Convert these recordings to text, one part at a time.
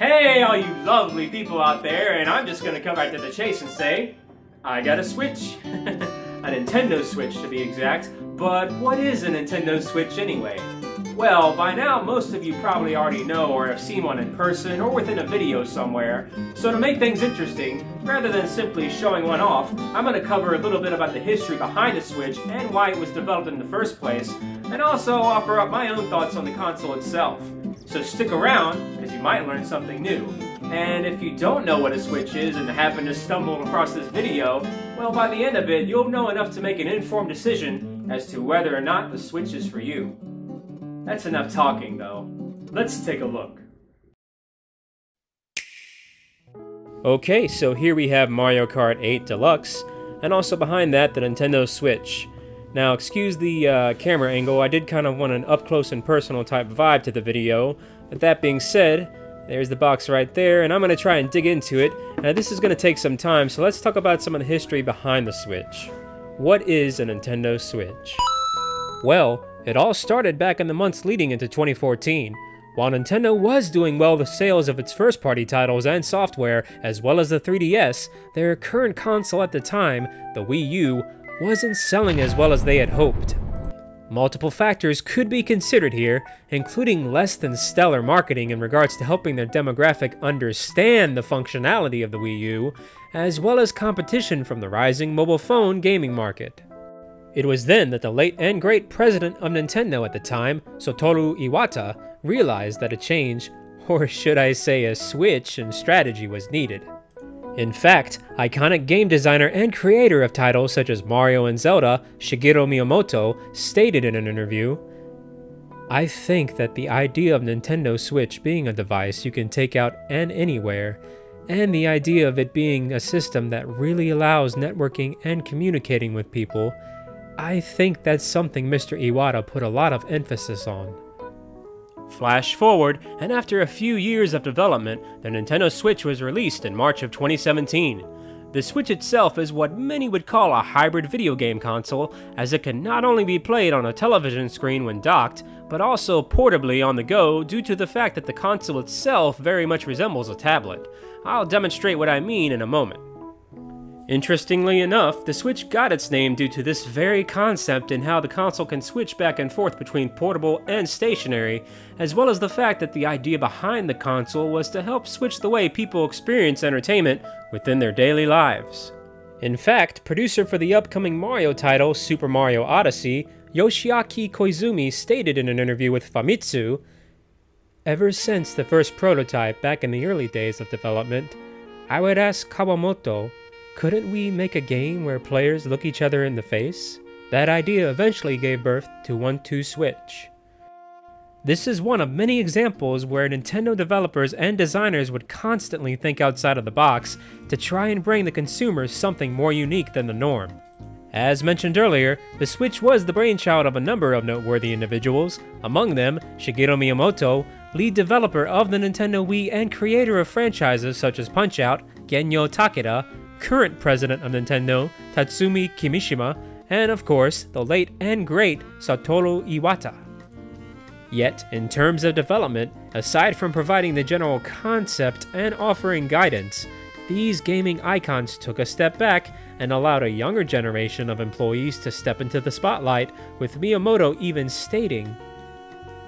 Hey, all you lovely people out there, and I'm just gonna come right to the chase and say, I got a Switch. A Nintendo Switch to be exact, but what is a Nintendo Switch anyway? Well, by now most of you probably already know or have seen one in person or within a video somewhere, so to make things interesting, rather than simply showing one off, I'm going to cover a little bit about the history behind the Switch and why it was developed in the first place, and also offer up my own thoughts on the console itself. So stick around, because you might learn something new. And if you don't know what a Switch is and happen to stumble across this video, well, by the end of it, you'll know enough to make an informed decision as to whether or not the Switch is for you. That's enough talking, though. Let's take a look. Okay, so here we have Mario Kart 8 Deluxe, and also behind that, the Nintendo Switch. Now, excuse the camera angle, I did kind of want an up-close and personal type vibe to the video. But that being said, there's the box right there, and I'm going to try and dig into it. Now, this is going to take some time, so let's talk about some of the history behind the Switch. What is a Nintendo Switch? Well, it all started back in the months leading into 2014. While Nintendo was doing well with sales of its first-party titles and software, as well as the 3DS, their current console at the time, the Wii U, wasn't selling as well as they had hoped. Multiple factors could be considered here, including less than stellar marketing in regards to helping their demographic understand the functionality of the Wii U, as well as competition from the rising mobile phone gaming market. It was then that the late and great president of Nintendo at the time, Satoru Iwata, realized that a change, or should I say a switch in strategy, was needed. In fact, iconic game designer and creator of titles such as Mario and Zelda, Shigeru Miyamoto, stated in an interview, "I think that the idea of Nintendo Switch being a device you can take out and anywhere, and the idea of it being a system that really allows networking and communicating with people, I think that's something Mr. Iwata put a lot of emphasis on." Flash forward, and after a few years of development, the Nintendo Switch was released in March of 2017. The Switch itself is what many would call a hybrid video game console, as it can not only be played on a television screen when docked, but also portably on the go due to the fact that the console itself very much resembles a tablet. I'll demonstrate what I mean in a moment. Interestingly enough, the Switch got its name due to this very concept in how the console can switch back and forth between portable and stationary, as well as the fact that the idea behind the console was to help switch the way people experience entertainment within their daily lives. In fact, producer for the upcoming Mario title, Super Mario Odyssey, Yoshiaki Koizumi, stated in an interview with Famitsu, "Ever since the first prototype back in the early days of development, I would ask Kawamoto, couldn't we make a game where players look each other in the face? That idea eventually gave birth to 1-2 Switch." This is one of many examples where Nintendo developers and designers would constantly think outside of the box to try and bring the consumer something more unique than the norm. As mentioned earlier, the Switch was the brainchild of a number of noteworthy individuals, among them Shigeru Miyamoto, lead developer of the Nintendo Wii and creator of franchises such as Punch-Out!, Genyo Takeda, current president of Nintendo, Tatsumi Kimishima, and of course, the late and great Satoru Iwata. Yet, in terms of development, aside from providing the general concept and offering guidance, these gaming icons took a step back and allowed a younger generation of employees to step into the spotlight, with Miyamoto even stating,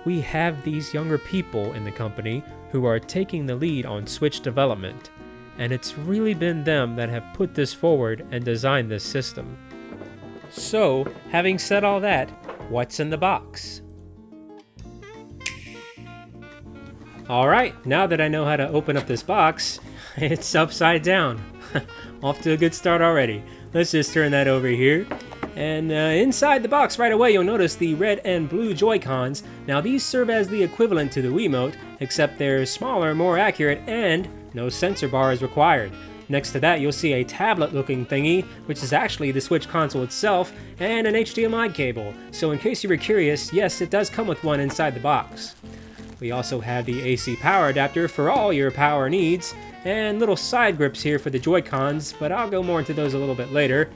"We have these younger people in the company who are taking the lead on Switch development. And it's really been them that have put this forward and designed this system." So, having said all that, what's in the box? Alright, now that I know how to open up this box, it's upside down. Off to a good start already. Let's just turn that over here. And inside the box right away you'll notice the red and blue Joy-Cons. Now these serve as the equivalent to the Wiimote, except they're smaller, more accurate, and no sensor bar is required. Next to that you'll see a tablet looking thingy, which is actually the Switch console itself, and an HDMI cable. So in case you were curious, yes, it does come with one inside the box. We also have the AC power adapter for all your power needs, and little side grips here for the Joy-Cons, but I'll go more into those a little bit later.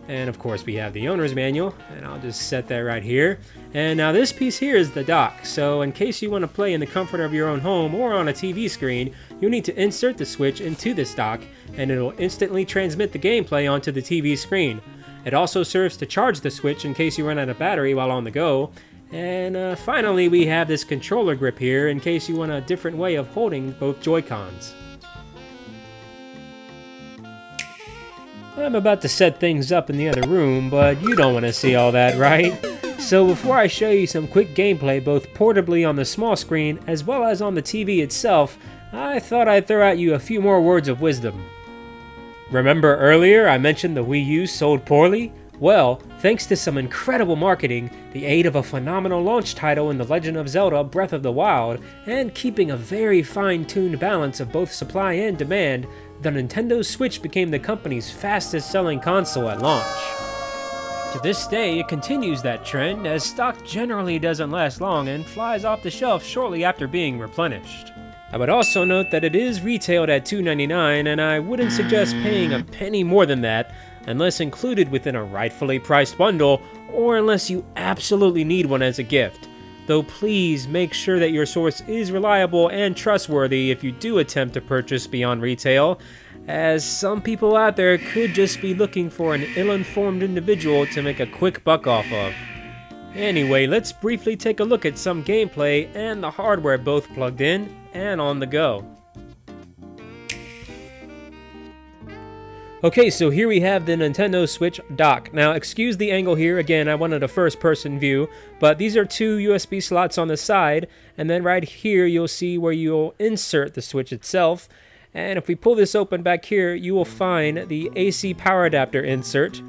And of course we have the owner's manual, and I'll just set that right here. And now this piece here is the dock, so in case you want to play in the comfort of your own home or on a TV screen, you'll need to insert the Switch into this dock, and it'll instantly transmit the gameplay onto the TV screen. It also serves to charge the Switch in case you run out of battery while on the go. And finally, we have this controller grip here in case you want a different way of holding both Joy-Cons. I'm about to set things up in the other room, but you don't want to see all that, right? So before I show you some quick gameplay both portably on the small screen as well as on the TV itself, I thought I'd throw at you a few more words of wisdom. Remember earlier I mentioned the Wii U sold poorly? Well, thanks to some incredible marketing, the aid of a phenomenal launch title in The Legend of Zelda Breath of the Wild, and keeping a very fine-tuned balance of both supply and demand, the Nintendo Switch became the company's fastest-selling console at launch. To this day, it continues that trend, as stock generally doesn't last long and flies off the shelf shortly after being replenished. I would also note that it is retailed at $2.99, and I wouldn't suggest paying a penny more than that unless included within a rightfully priced bundle, or unless you absolutely need one as a gift. Though please make sure that your source is reliable and trustworthy if you do attempt to purchase beyond retail, as some people out there could just be looking for an ill-informed individual to make a quick buck off of. Anyway, let's briefly take a look at some gameplay and the hardware both plugged in and on the go. Okay, so here we have the Nintendo Switch dock. Now, excuse the angle here, again, I wanted a first-person view, but these are two USB slots on the side, and then right here you'll see where you'll insert the Switch itself. And if we pull this open back here, you will find the AC power adapter insert,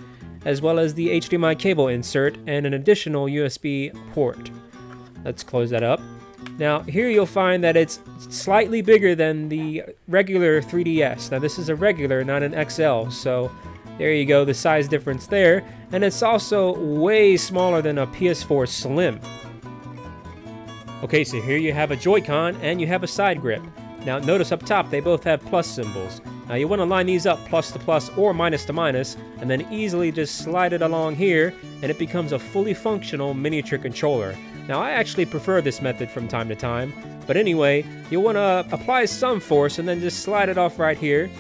as well as the HDMI cable insert, and an additional USB port. Let's close that up. Now, here you'll find that it's slightly bigger than the regular 3DS. Now, this is a regular, not an XL, so there you go, the size difference there. And it's also way smaller than a PS4 Slim. Okay, so here you have a Joy-Con and you have a side grip. Now, notice up top, they both have plus symbols. Now, you want to line these up plus to plus or minus to minus, and then easily just slide it along here, and it becomes a fully functional miniature controller. Now, I actually prefer this method from time to time, but anyway, you'll want to apply some force and then just slide it off right here.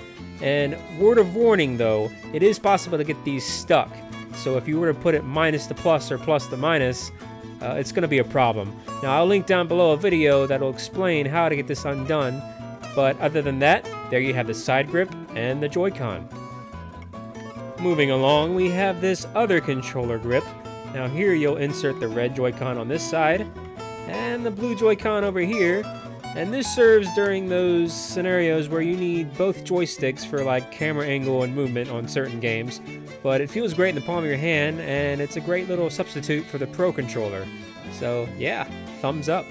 And word of warning though, it is possible to get these stuck. So if you were to put it minus to plus or plus to minus, it's going to be a problem. Now, I'll link down below a video that'll explain how to get this undone. But other than that, there you have the side grip and the Joy-Con. Moving along, we have this other controller grip. Now here you'll insert the red Joy-Con on this side, and the blue Joy-Con over here. And this serves during those scenarios where you need both joysticks for like camera angle and movement on certain games. But it feels great in the palm of your hand, and it's a great little substitute for the Pro Controller. So yeah, thumbs up.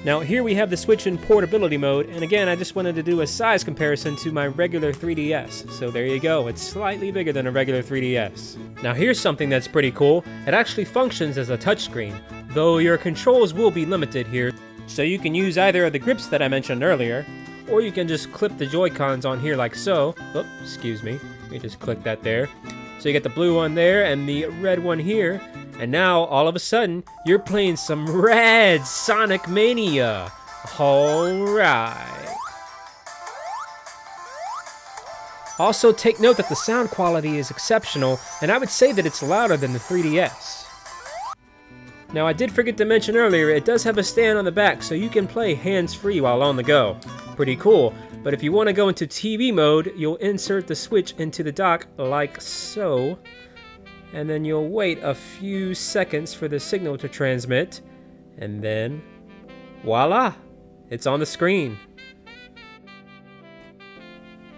Now here we have the Switch in portability mode, and again I just wanted to do a size comparison to my regular 3DS. So there you go, it's slightly bigger than a regular 3DS. Now here's something that's pretty cool. It actually functions as a touchscreen, though your controls will be limited here. So you can use either of the grips that I mentioned earlier, or you can just clip the Joy-Cons on here like so. Oops, excuse me, let me just click that there. So you get the blue one there and the red one here. And now, all of a sudden, you're playing some rad Sonic Mania. Alright. Also, take note that the sound quality is exceptional, and I would say that it's louder than the 3DS. Now, I did forget to mention earlier, it does have a stand on the back, so you can play hands-free while on the go. Pretty cool. But if you want to go into TV mode, you'll insert the Switch into the dock like so. And then you'll wait a few seconds for the signal to transmit, and then voila, it's on the screen.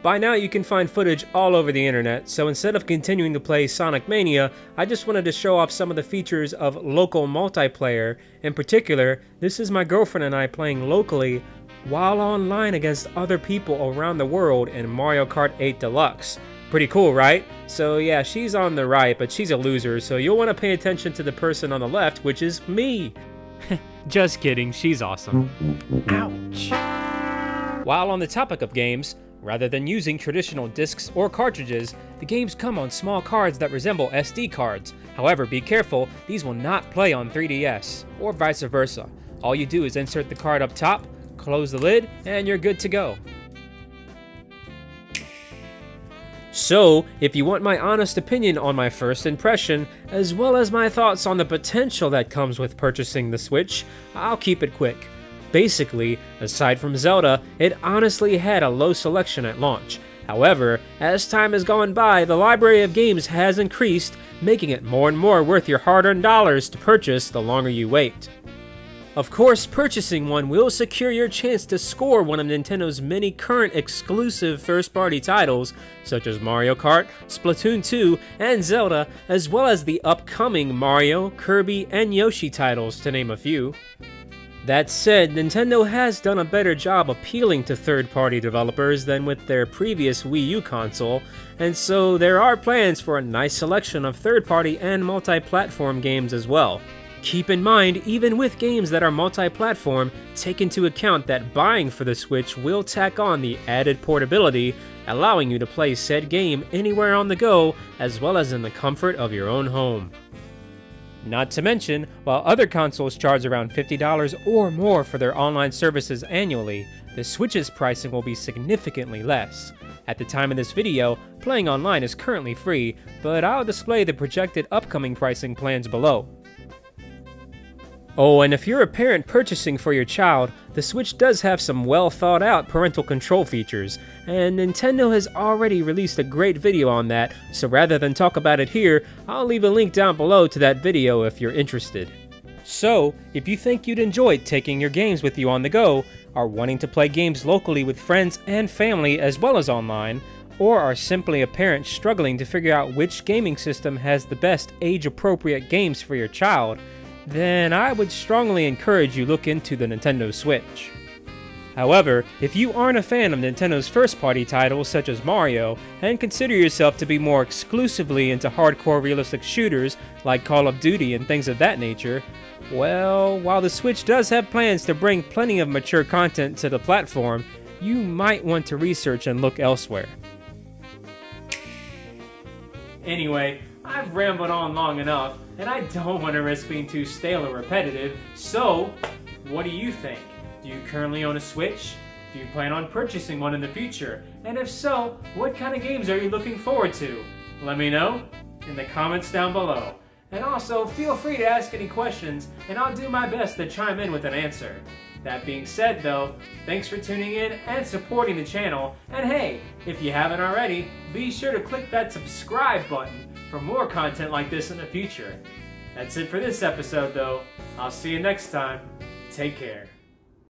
By now you can find footage all over the internet, so instead of continuing to play Sonic Mania, I just wanted to show off some of the features of local multiplayer. In particular, this is my girlfriend and I playing locally while online against other people around the world in Mario Kart 8 Deluxe. Pretty cool, right? So yeah, she's on the right, but she's a loser, so you'll want to pay attention to the person on the left, which is me. Just kidding, she's awesome. Ouch. While on the topic of games, rather than using traditional discs or cartridges, the games come on small cards that resemble SD cards. However, be careful, these will not play on 3DS, or vice versa. All you do is insert the card up top, close the lid, and you're good to go. So, if you want my honest opinion on my first impression, as well as my thoughts on the potential that comes with purchasing the Switch, I'll keep it quick. Basically, aside from Zelda, it honestly had a low selection at launch. However, as time has gone by, the library of games has increased, making it more and more worth your hard-earned dollars to purchase the longer you wait. Of course, purchasing one will secure your chance to score one of Nintendo's many current exclusive first-party titles, such as Mario Kart, Splatoon 2, and Zelda, as well as the upcoming Mario, Kirby, and Yoshi titles, to name a few. That said, Nintendo has done a better job appealing to third-party developers than with their previous Wii U console, and so there are plans for a nice selection of third-party and multi-platform games as well. Keep in mind, even with games that are multi-platform, take into account that buying for the Switch will tack on the added portability, allowing you to play said game anywhere on the go, as well as in the comfort of your own home. Not to mention, while other consoles charge around $50 or more for their online services annually, the Switch's pricing will be significantly less. At the time of this video, playing online is currently free, but I'll display the projected upcoming pricing plans below. Oh, and if you're a parent purchasing for your child, the Switch does have some well thought out parental control features, and Nintendo has already released a great video on that, so rather than talk about it here, I'll leave a link down below to that video if you're interested. So, if you think you'd enjoy taking your games with you on the go, are wanting to play games locally with friends and family as well as online, or are simply a parent struggling to figure out which gaming system has the best age-appropriate games for your child, then I would strongly encourage you look into the Nintendo Switch. However, if you aren't a fan of Nintendo's first-party titles such as Mario, and consider yourself to be more exclusively into hardcore realistic shooters like Call of Duty and things of that nature, well, while the Switch does have plans to bring plenty of mature content to the platform, you might want to research and look elsewhere. Anyway, I've rambled on long enough, and I don't want to risk being too stale or repetitive, so what do you think? Do you currently own a Switch? Do you plan on purchasing one in the future? And if so, what kind of games are you looking forward to? Let me know in the comments down below. And also, feel free to ask any questions, and I'll do my best to chime in with an answer. That being said though, thanks for tuning in and supporting the channel, and hey, if you haven't already, be sure to click that subscribe button for more content like this in the future. That's it for this episode though. I'll see you next time. Take care.